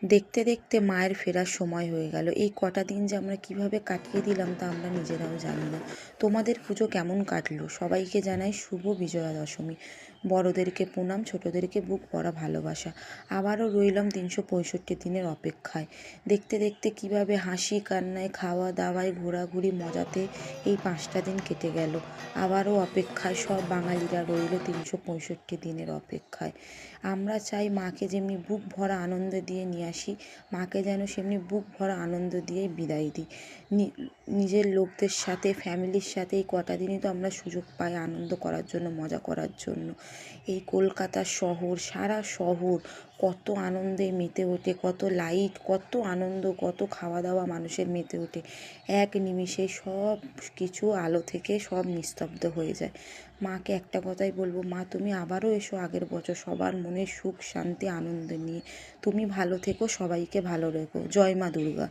দেখতে দেখতে মায়ের ফেরার সময় হয়ে গেল। এই কটা দিন যে আমরা কীভাবে কাটিয়ে দিলাম তা আমরা নিজেরাও জানি না। তোমাদের পুজো কেমন কাটলো? সবাইকে জানাই শুভ বিজয়া দশমী। বড়োদেরকে প্রণাম, ছোটোদেরকে বুক ভরা ভালোবাসা। আবারও রইলাম 365 দিনের অপেক্ষায়। দেখতে দেখতে কীভাবে হাসি কান্নায়, খাওয়া দাওয়ায়, ঘোরাঘুরি মজাতে এই 5টা দিন কেটে গেল। আবারও অপেক্ষায় সব বাঙালিরা রইল 365 দিনের অপেক্ষায়। আমরা চাই মাকে যেমনি বুক ভরা আনন্দ দিয়ে নিয়ে আসি, মাকে যেন সেমনি বুক ভরা আনন্দ দিয়েই বিদায় দিই। নিজের লোকদের সাথে, ফ্যামিলির সাথে এই কটা দিনই তো আমরা সুযোগ পাই আনন্দ করার জন্য, মজা করার জন্য। এই কলকাতা শহর, সারা শহর কত আনন্দে মেতে ওঠে, কত লাইট, কত আনন্দ, কত খাওয়া দাওয়া মানুষের মেতে ওঠে। এক নিমিষে সব কিছু আলো থেকে সব নিস্তব্ধ হয়ে যায়। মাকে একটা কথাই বলবো, মা তুমি আবারও এসো আগের বছর সবার মনে সুখ শান্তি আনন্দ নিয়ে। তুমি ভালো থেকো, সবাইকে ভালো রেখো। জয় মা দুর্গা।